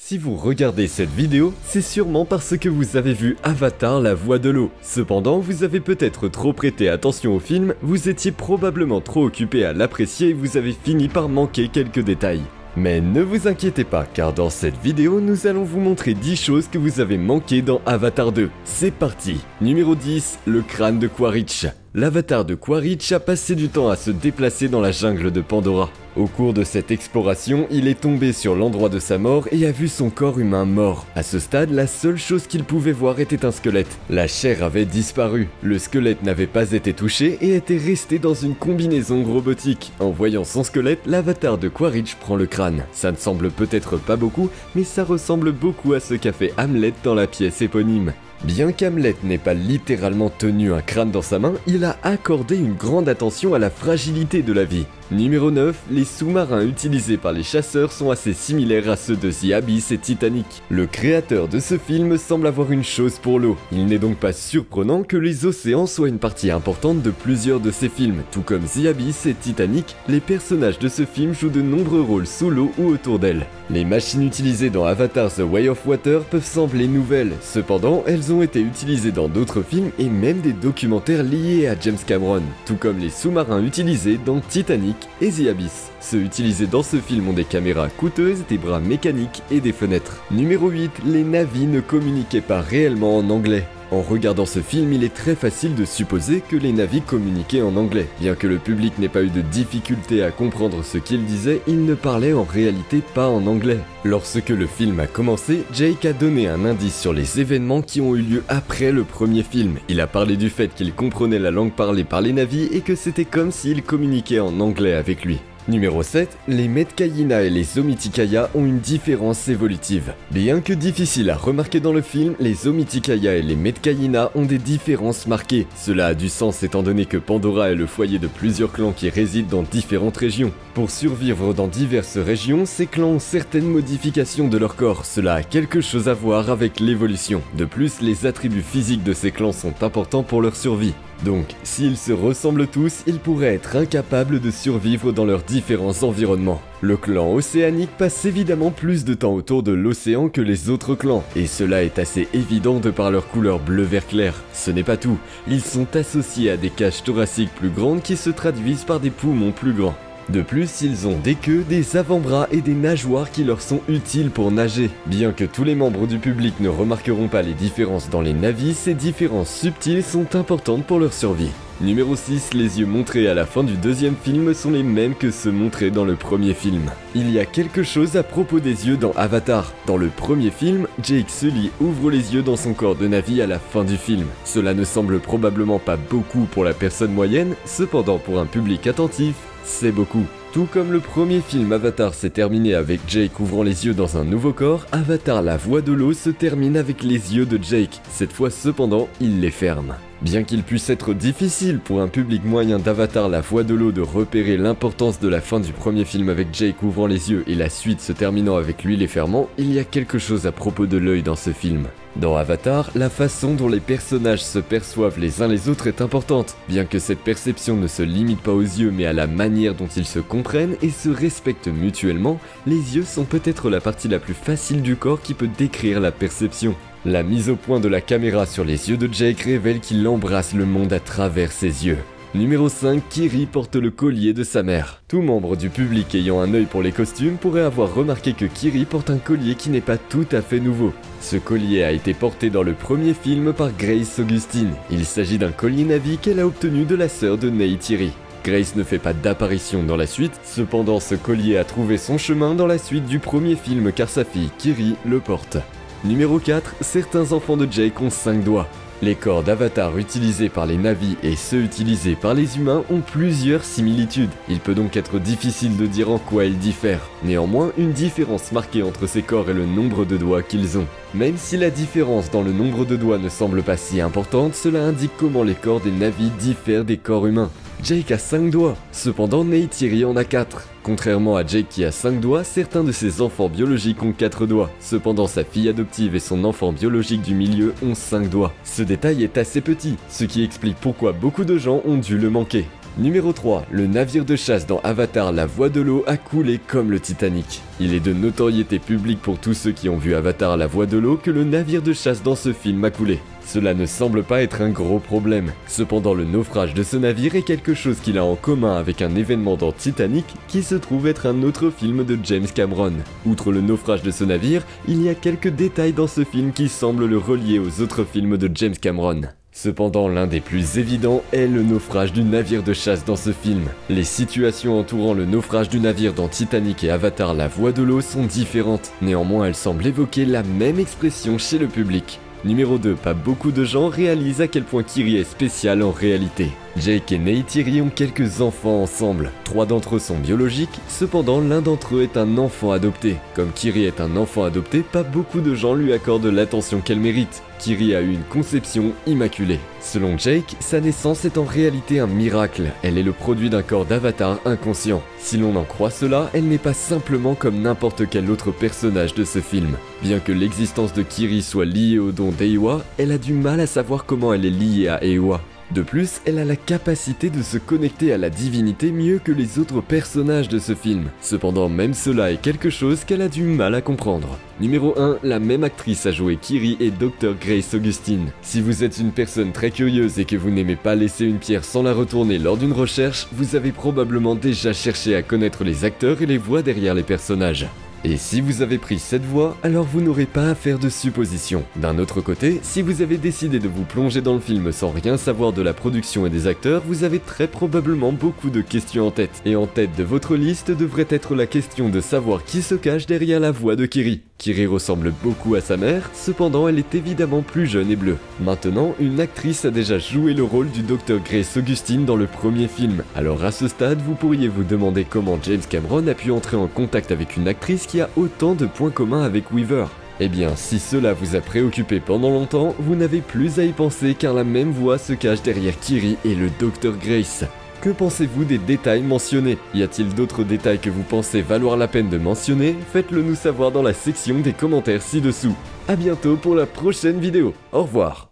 Si vous regardez cette vidéo, c'est sûrement parce que vous avez vu Avatar la voix de l'eau. Cependant, vous avez peut-être trop prêté attention au film, vous étiez probablement trop occupé à l'apprécier et vous avez fini par manquer quelques détails. Mais ne vous inquiétez pas, car dans cette vidéo, nous allons vous montrer 10 choses que vous avez manquées dans Avatar 2. C'est parti. Numéro 10, le crâne de Quaritch. L'avatar de Quaritch a passé du temps à se déplacer dans la jungle de Pandora. Au cours de cette exploration, il est tombé sur l'endroit de sa mort et a vu son corps humain mort. À ce stade, la seule chose qu'il pouvait voir était un squelette. La chair avait disparu, le squelette n'avait pas été touché et était resté dans une combinaison robotique. En voyant son squelette, l'avatar de Quaritch prend le crâne. Ça ne semble peut-être pas beaucoup, mais ça ressemble beaucoup à ce qu'a fait Hamlet dans la pièce éponyme. Bien qu'Hamlet n'ait pas littéralement tenu un crâne dans sa main, il a accordé une grande attention à la fragilité de la vie. Numéro 9, les sous-marins utilisés par les chasseurs sont assez similaires à ceux de The Abyss et Titanic. Le créateur de ce film semble avoir une chose pour l'eau. Il n'est donc pas surprenant que les océans soient une partie importante de plusieurs de ses films. Tout comme The Abyss et Titanic, les personnages de ce film jouent de nombreux rôles sous l'eau ou autour d'elle. Les machines utilisées dans Avatar The Way of Water peuvent sembler nouvelles, cependant elles ont été utilisées dans d'autres films et même des documentaires liés à James Cameron, tout comme les sous-marins utilisés dans Titanic et The Abyss. Ceux utilisés dans ce film ont des caméras coûteuses, des bras mécaniques et des fenêtres. Numéro 8, les Na'vi ne communiquaient pas réellement en anglais. En regardant ce film, il est très facile de supposer que les Na'vi communiquaient en anglais. Bien que le public n'ait pas eu de difficulté à comprendre ce qu'ils disaient, ils ne parlaient en réalité pas en anglais. Lorsque le film a commencé, Jake a donné un indice sur les événements qui ont eu lieu après le premier film. Il a parlé du fait qu'il comprenait la langue parlée par les Na'vi et que c'était comme s'ils communiquaient en anglais avec lui. Numéro 7, les Metkayina et les Omitikaya ont une différence évolutive. Bien que difficile à remarquer dans le film, les Omitikaya et les Metkayina ont des différences marquées. Cela a du sens étant donné que Pandora est le foyer de plusieurs clans qui résident dans différentes régions. Pour survivre dans diverses régions, ces clans ont certaines modifications de leur corps. Cela a quelque chose à voir avec l'évolution. De plus, les attributs physiques de ces clans sont importants pour leur survie. Donc, s'ils se ressemblent tous, ils pourraient être incapables de survivre dans leurs différents environnements. Le clan océanique passe évidemment plus de temps autour de l'océan que les autres clans, et cela est assez évident de par leur couleur bleu-vert clair. Ce n'est pas tout, ils sont associés à des cages thoraciques plus grandes qui se traduisent par des poumons plus grands. De plus, ils ont des queues, des avant-bras et des nageoires qui leur sont utiles pour nager. Bien que tous les membres du public ne remarqueront pas les différences dans les Na'vi, ces différences subtiles sont importantes pour leur survie. Numéro 6, les yeux montrés à la fin du deuxième film sont les mêmes que ceux montrés dans le premier film. Il y a quelque chose à propos des yeux dans Avatar. Dans le premier film, Jake Sully ouvre les yeux dans son corps de Na'vi à la fin du film. Cela ne semble probablement pas beaucoup pour la personne moyenne, cependant pour un public attentif, c'est beaucoup. Tout comme le premier film Avatar s'est terminé avec Jake ouvrant les yeux dans un nouveau corps, Avatar la voix de l'eau se termine avec les yeux de Jake. Cette fois cependant, il les ferme. Bien qu'il puisse être difficile pour un public moyen d'Avatar la voix de l'eau de repérer l'importance de la fin du premier film avec Jake ouvrant les yeux et la suite se terminant avec lui les fermant, il y a quelque chose à propos de l'œil dans ce film. Dans Avatar, la façon dont les personnages se perçoivent les uns les autres est importante, bien que cette perception ne se limite pas aux yeux mais à la manière dont ils se comprennent et se respectent mutuellement, les yeux sont peut-être la partie la plus facile du corps qui peut décrire la perception. La mise au point de la caméra sur les yeux de Jake révèle qu'il embrasse le monde à travers ses yeux. Numéro 5, Kiri porte le collier de sa mère. Tout membre du public ayant un œil pour les costumes pourrait avoir remarqué que Kiri porte un collier qui n'est pas tout à fait nouveau. Ce collier a été porté dans le premier film par Grace Augustine. Il s'agit d'un collier Na'vi qu'elle a obtenu de la sœur de Neytiri. Grace ne fait pas d'apparition dans la suite, cependant ce collier a trouvé son chemin dans la suite du premier film car sa fille Kiri le porte. Numéro 4, certains enfants de Jake ont 5 doigts. Les corps d'Avatar utilisés par les Na'vi et ceux utilisés par les humains ont plusieurs similitudes. Il peut donc être difficile de dire en quoi ils diffèrent. Néanmoins, une différence marquée entre ces corps est le nombre de doigts qu'ils ont. Même si la différence dans le nombre de doigts ne semble pas si importante, cela indique comment les corps des Na'vi diffèrent des corps humains. Jake a 5 doigts, cependant Neytiri en a 4. Contrairement à Jake qui a 5 doigts, certains de ses enfants biologiques ont 4 doigts. Cependant sa fille adoptive et son enfant biologique du milieu ont 5 doigts. Ce détail est assez petit, ce qui explique pourquoi beaucoup de gens ont dû le manquer. Numéro 3, le navire de chasse dans Avatar La Voix de l'eau a coulé comme le Titanic. Il est de notoriété publique pour tous ceux qui ont vu Avatar La Voix de l'eau que le navire de chasse dans ce film a coulé. Cela ne semble pas être un gros problème. Cependant, le naufrage de ce navire est quelque chose qu'il a en commun avec un événement dans Titanic qui se trouve être un autre film de James Cameron. Outre le naufrage de ce navire, il y a quelques détails dans ce film qui semblent le relier aux autres films de James Cameron. Cependant, l'un des plus évidents est le naufrage du navire de chasse dans ce film. Les situations entourant le naufrage du navire dans Titanic et Avatar La Voix de l'eau sont différentes, néanmoins elles semblent évoquer la même expression chez le public. Numéro 2, pas beaucoup de gens réalisent à quel point Kiri est spécial en réalité. Jake et Neytiri ont quelques enfants ensemble. 3 d'entre eux sont biologiques, cependant l'un d'entre eux est un enfant adopté. Comme Kiri est un enfant adopté, pas beaucoup de gens lui accordent l'attention qu'elle mérite. Kiri a eu une conception immaculée. Selon Jake, sa naissance est en réalité un miracle. Elle est le produit d'un corps d'avatar inconscient. Si l'on en croit cela, elle n'est pas simplement comme n'importe quel autre personnage de ce film. Bien que l'existence de Kiri soit liée au don d'Eywa, elle a du mal à savoir comment elle est liée à Eywa. De plus, elle a la capacité de se connecter à la divinité mieux que les autres personnages de ce film. Cependant, même cela est quelque chose qu'elle a du mal à comprendre. Numéro 1, la même actrice a joué Kiri et Dr. Grace Augustine. Si vous êtes une personne très curieuse et que vous n'aimez pas laisser une pierre sans la retourner lors d'une recherche, vous avez probablement déjà cherché à connaître les acteurs et les voix derrière les personnages. Et si vous avez pris cette voie, alors vous n'aurez pas à faire de suppositions. D'un autre côté, si vous avez décidé de vous plonger dans le film sans rien savoir de la production et des acteurs, vous avez très probablement beaucoup de questions en tête. Et en tête de votre liste devrait être la question de savoir qui se cache derrière la voix de Kiri. Kiri ressemble beaucoup à sa mère, cependant elle est évidemment plus jeune et bleue. Maintenant, une actrice a déjà joué le rôle du Dr. Grace Augustine dans le premier film. Alors à ce stade, vous pourriez vous demander comment James Cameron a pu entrer en contact avec une actrice qui a autant de points communs avec Weaver. Eh bien, si cela vous a préoccupé pendant longtemps, vous n'avez plus à y penser car la même voix se cache derrière Kiri et le Dr. Grace. Que pensez-vous des détails mentionnés? Y a-t-il d'autres détails que vous pensez valoir la peine de mentionner? Faites-le nous savoir dans la section des commentaires ci-dessous. A bientôt pour la prochaine vidéo. Au revoir.